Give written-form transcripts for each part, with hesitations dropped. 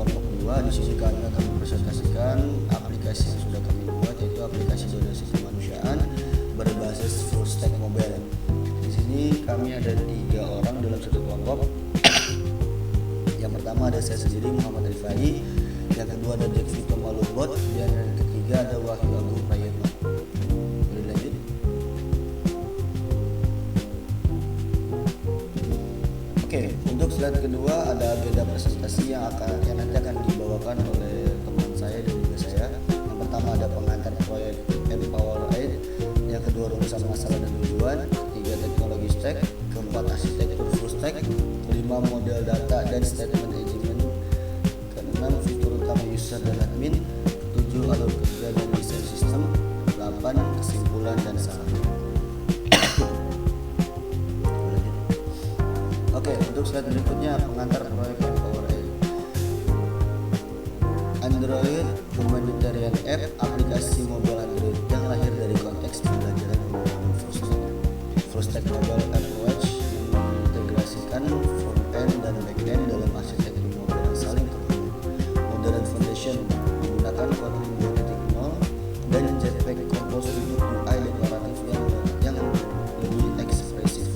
kelompok 2. Di sini kami akan mempresentasikan aplikasi yang sudah kami buat, yaitu aplikasi donasi kemanusiaan berbasis full stack mobile. Di sini kami ada 3 orang dalam satu kelompok. Yang pertama ada saya sendiri, Muhammad Rifai. Yang kedua ada Jack Vito Malubot, dan yang ketiga ada Wahyu Agung Prayitno. Boleh lanjut? Oke, untuk slide kedua ada agenda presentasi yang nanti akan dibawakan oleh teman saya dan juga saya. Yang pertama ada pengantar proyek Empower Aid, yang kedua rumusan masalah dan tujuan, ketiga teknologi stack, keempat arsitektur full stack, kelima model data dan statement management, keenam fitur utama user dan admin, ketujuh alur kerja dan desain sistem, 8 kesimpulan dan saran. Oke, untuk slide berikutnya pengantar proyek Empower Aid. Android Humanitarian App, aplikasi mobile Android yang lahir dari konteks pembelajaran menggunakan full stack mobile approach, mengintegrasikan front-end dan back-end dalam arsitektur mobile yang saling terhubung. Modern Foundation menggunakan Kotlin 2.0 dan Jetpack Compose untuk UI deklaratif yang lebih ekspresif.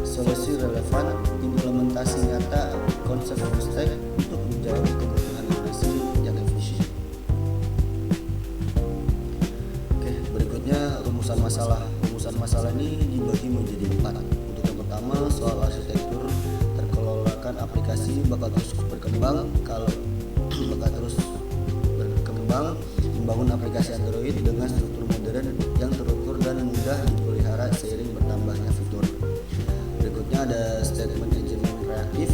Solusi relevan, implementasi nyata konsep full stack untuk menjawab kebutuhan donasi yang efisien. Oke, berikutnya rumusan masalah. Rumusan masalah ini dibagi menjadi 4. Untuk yang pertama, soal arsitektur terkelolakan aplikasi bakal terus berkembang. Kalau bakal terus berkembang, membangun aplikasi Android dengan struktur modern yang terukur dan mudah dipelihara seiring bertambahnya fitur. Berikutnya ada statement management reaktif,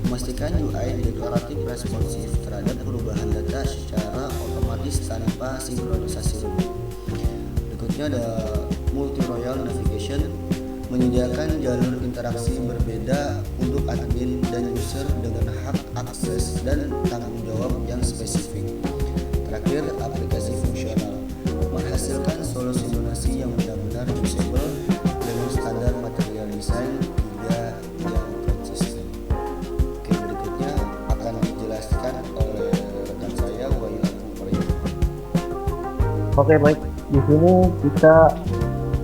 memastikan UI deklaratif responsif terhadap perubahan data secara otomatis tanpa sinkronisasi rumit. Berikutnya ada multi-royal navigation, menyediakan jalur interaksi berbeda untuk admin dan user dengan hak akses dan tanggung jawab yang spesifik. Terakhir, aplikasi fungsional, menghasilkan solusi donasi yang benar-benar usable dengan standar material desain 3 yang konsisten. Oke, berikutnya akan dijelaskan oleh rekan saya Wahyu Agung Prayitno. Oke, baik. Di sini kita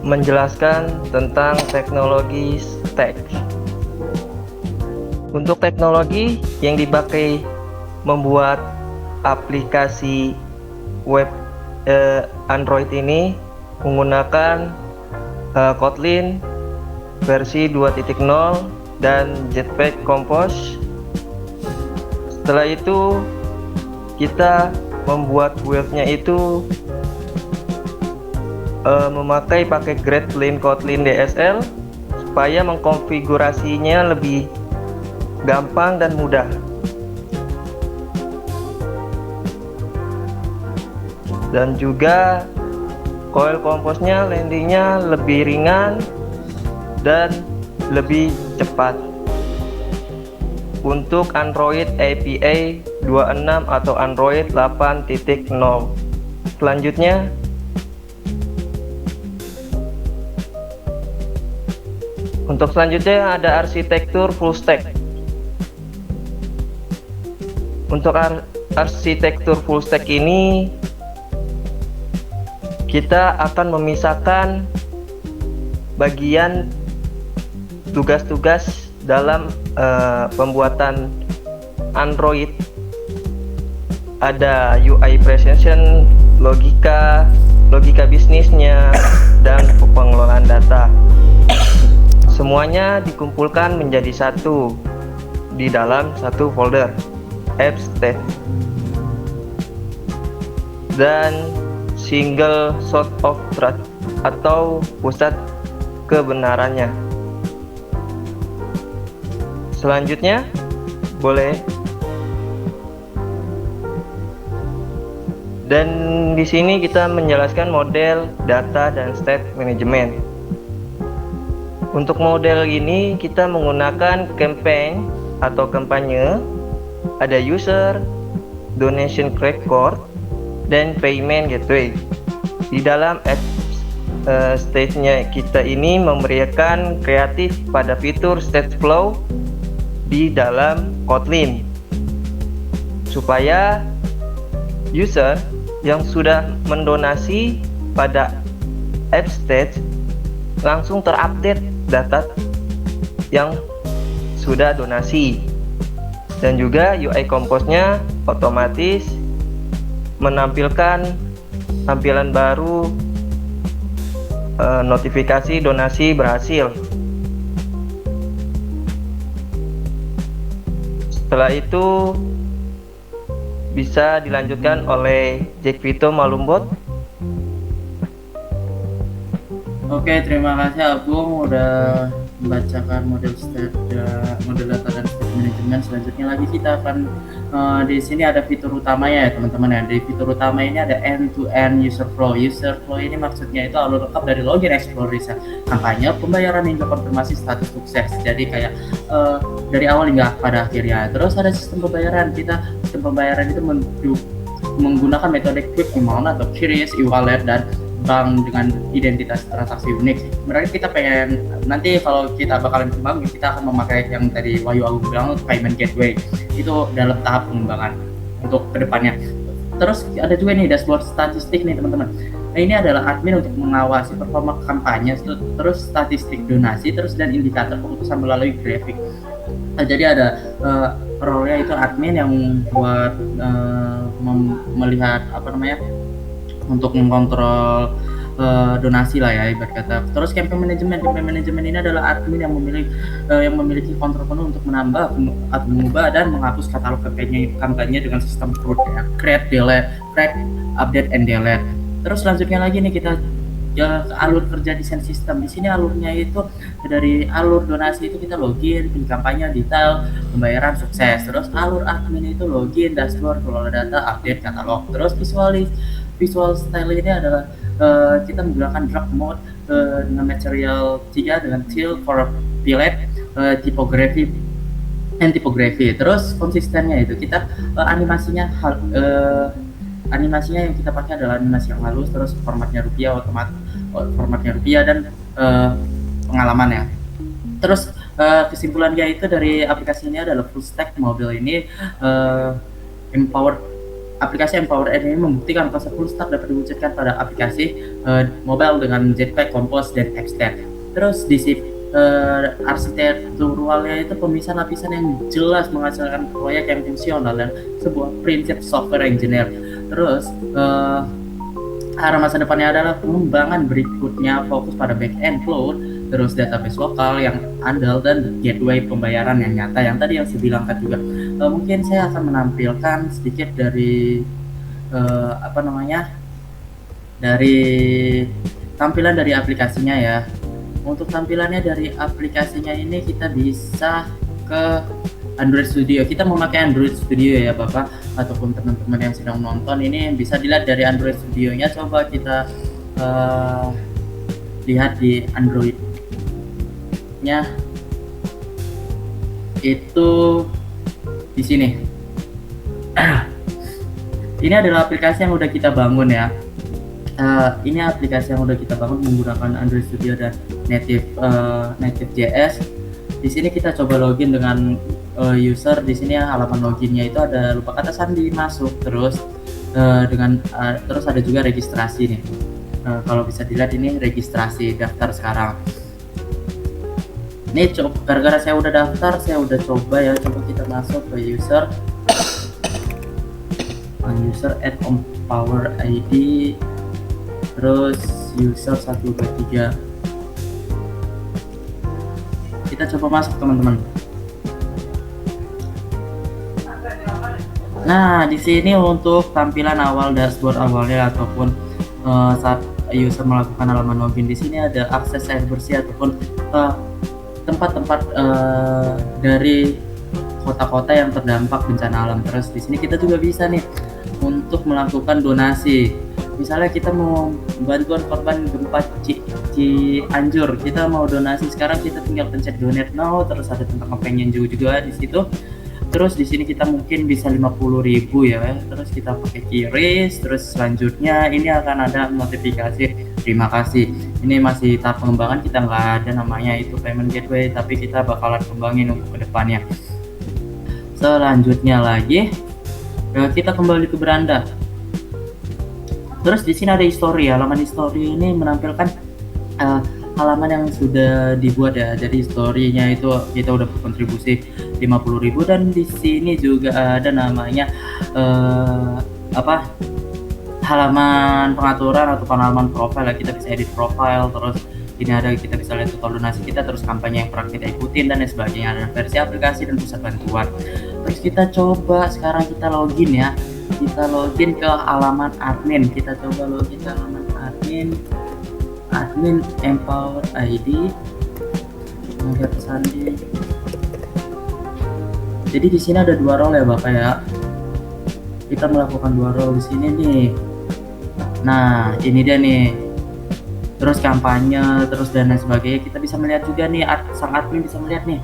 menjelaskan tentang teknologi stack. Untuk teknologi yang dipakai membuat aplikasi web Android ini menggunakan Kotlin versi 2.0 dan Jetpack Compose. Setelah itu kita membuat webnya itu memakai paket Kotlin DSL supaya mengkonfigurasinya lebih gampang dan mudah. Dan juga coil Compose-nya landingnya lebih ringan dan lebih cepat. Untuk Android API 26 atau Android 8.0. Selanjutnya ada arsitektur full stack. Untuk arsitektur full stack ini kita akan memisahkan bagian tugas-tugas dalam pembuatan Android. Ada UI presentation, logika bisnisnya, dan pengelolaan data. Semuanya dikumpulkan menjadi satu di dalam satu folder app state dan single source of truth atau pusat kebenarannya. Selanjutnya boleh. Dan di sini kita menjelaskan model data dan state management. Untuk model ini kita menggunakan campaign atau kampanye, ada user, donation record, dan payment gateway. Di dalam stage-nya kita ini memberikan kreatif pada fitur state flow di dalam Kotlin. supaya user yang sudah mendonasi pada AppState langsung terupdate data yang sudah donasi, dan juga UI Compose-nya otomatis menampilkan tampilan baru notifikasi donasi berhasil. Setelah itu bisa dilanjutkan oleh Jack Vito Malumbot. Oke, terima kasih Agung udah membacakan model data dan state management. Selanjutnya lagi kita akan di sini ada fitur utamanya ya teman-teman ya. Di fitur utama ini ada end-to-end user flow. User flow ini maksudnya itu alur lengkap dari login, explore, reset, kampanye, pembayaran hingga konfirmasi status sukses. Jadi kayak dari awal hingga pada akhirnya. Terus ada sistem pembayaran. Sistem pembayaran itu menggunakan metode quick email atau QRIS, e-wallet, dan bank dengan identitas transaksi unik. Mereka kita pengen nanti kalau kita bakalan kembang, kita akan memakai yang tadi Wahyu Agung bilang payment gateway. Itu dalam tahap pengembangan untuk kedepannya. Terus ada juga nih dashboard statistik nih teman-teman. Nah, ini adalah admin untuk mengawasi performa kampanye, terus statistik donasi, terus dan indikator keputusan melalui grafik. Nah, jadi ada role-nya itu admin yang buat melihat untuk mengontrol donasi lah ya ibarat kata. Terus campaign management ini adalah admin yang memiliki kontrol penuh untuk menambah atau mengubah dan menghapus katalog kampanye dengan sistem create, delete, update and delete. Terus selanjutnya lagi nih kita alur kerja desain sistem. Di sini alurnya itu dari alur donasi itu kita login, pilih kampanye, detail, pembayaran, sukses. Terus alur admin itu login, dashboard, kelola data, update katalog. Terus visual style ini adalah kita menggunakan drag mode dengan material 3 dengan teal for palette, typography and typography. Terus konsistennya itu kita animasinya yang kita pakai adalah animasi yang halus, terus formatnya rupiah dan pengalaman ya. Terus kesimpulannya itu dari aplikasi ini adalah full stack mobile ini aplikasi Empower ini membuktikan konsep full stack dapat diwujudkan pada aplikasi mobile dengan Jetpack, Compose, dan AppState. Terus di arsitekturalnya itu pemisahan lapisan yang jelas menghasilkan proyek yang fungsional dan sebuah prinsip software engineer. Terus arah masa depannya adalah pengembangan berikutnya fokus pada back-end cloud, terus database lokal yang andal, dan gateway pembayaran yang nyata yang tadi yang saya bilangkan juga. Mungkin saya akan menampilkan sedikit dari dari tampilan dari aplikasinya ya. Untuk tampilannya dari aplikasinya ini kita bisa ke Android Studio. Kita memakai Android Studio ya Bapak ataupun teman-teman yang sedang nonton, ini bisa dilihat dari Android Studio-nya. Coba kita lihat di Android-nya itu di sini. Ini adalah aplikasi yang udah kita bangun ya. Ini aplikasi yang udah kita bangun menggunakan Android Studio dan native JS. Di sini kita coba login dengan user. Di sini halaman loginnya itu ada lupa kata sandi, masuk, terus terus ada juga registrasi nih. Kalau bisa dilihat ini registrasi daftar sekarang. Ini gara-gara saya udah daftar, saya udah coba ya. Coba kita masuk ke user add Empower ID, terus user 123. Kita coba masuk teman-teman. Nah, di sini untuk tampilan awal dashboard awalnya ataupun saat user melakukan halaman login, di sini ada akses air bersih ataupun tempat-tempat dari kota-kota yang terdampak bencana alam. Terus di sini kita juga bisa nih untuk melakukan donasi. Misalnya kita mau bantuan korban gempa Cianjur, kita mau donasi sekarang, kita tinggal pencet donate now, terus ada tentang campaign juga di situ. Terus di sini kita mungkin bisa 50.000 ya. Terus kita pakai QRIS, terus selanjutnya ini akan ada notifikasi terima kasih. Ini masih tahap pengembangan, kita nggak ada namanya itu payment gateway, tapi kita bakalan kembangin untuk kedepannya. Selanjutnya lagi Kita kembali ke beranda. Terus di sini ada history. Halaman history ini menampilkan halaman yang sudah dibuat ya. Jadi historinya itu kita udah berkontribusi 50.000, dan di sini juga ada namanya halaman pengaturan atau halaman profile ya. Kita bisa edit profile, terus ini ada kita bisa lihat total donasi kita, terus kampanye yang pernah kita ikutin dan lain sebagainya, ada versi aplikasi dan pusat bantuan. Terus kita coba sekarang kita login ya, kita login ke halaman admin. Kita coba login ke halaman admin Empower ID, Muhammad Sandi. Jadi di sini ada 2 role ya Bapak ya. Kita melakukan 2 role di sini nih. Nah, ini dia nih. Terus kampanye, terus dan lain sebagainya. Kita bisa melihat juga nih, sang admin bisa melihat nih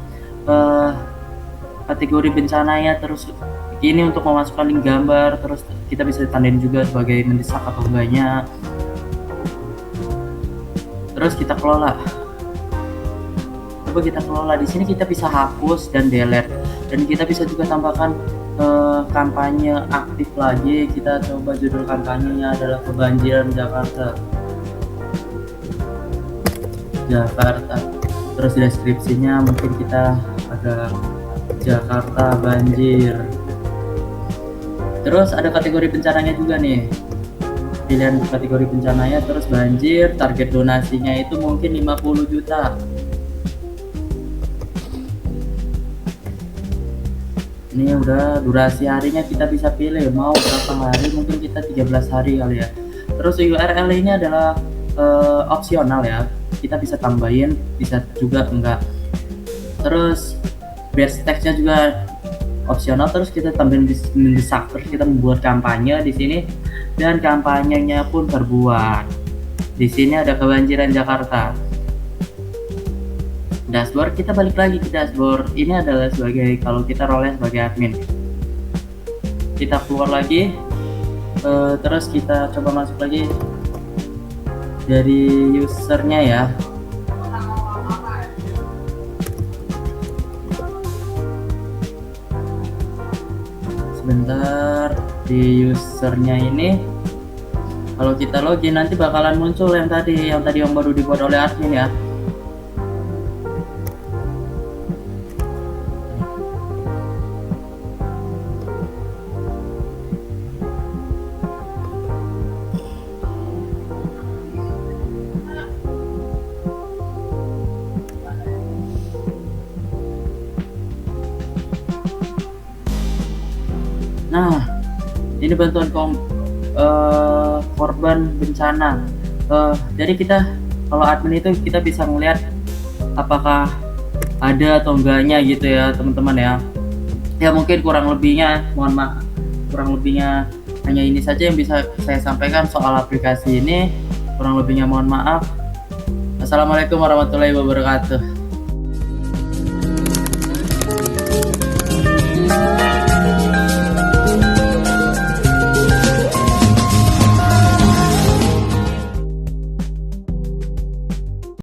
kategori bencananya. Terus ini untuk memasukkan link gambar, terus kita bisa tandain juga sebagai mendesak atau enggaknya. Terus kita kelola. Coba kita kelola. Di sini kita bisa hapus dan delete, dan kita bisa juga tambahkan kampanye aktif lagi. Kita coba judul kampanyenya adalah kebanjiran Jakarta. Terus deskripsinya mungkin kita agak Jakarta banjir. Terus ada kategori bencananya juga nih, pilihan kategori bencananya. Terus banjir, target donasinya itu mungkin 50 juta. Ini udah durasi harinya kita bisa pilih mau berapa hari, mungkin kita 13 hari kali ya. Terus URL ini adalah opsional ya, kita bisa tambahin, bisa juga enggak. Terus base text-nya juga opsional. Terus kita tambahin mendesak. Terus kita membuat kampanye di sini, dan kampanyenya pun terbuat. Di sini ada kebanjiran Jakarta. Dashboard, kita balik lagi ke dashboard. Ini adalah sebagai kalau kita role sebagai admin. Kita keluar lagi, terus kita coba masuk lagi dari usernya ya. Sebentar, di usernya ini kalau kita login nanti bakalan muncul yang tadi yang baru dibuat oleh admin ya. Nah, ini bantuan korban bencana. Jadi kita kalau admin itu kita bisa melihat apakah ada atau enggaknya gitu ya teman-teman ya. Ya mungkin kurang lebihnya mohon maaf, kurang lebihnya hanya ini saja yang bisa saya sampaikan soal aplikasi ini. Kurang lebihnya mohon maaf. Assalamualaikum warahmatullahi wabarakatuh.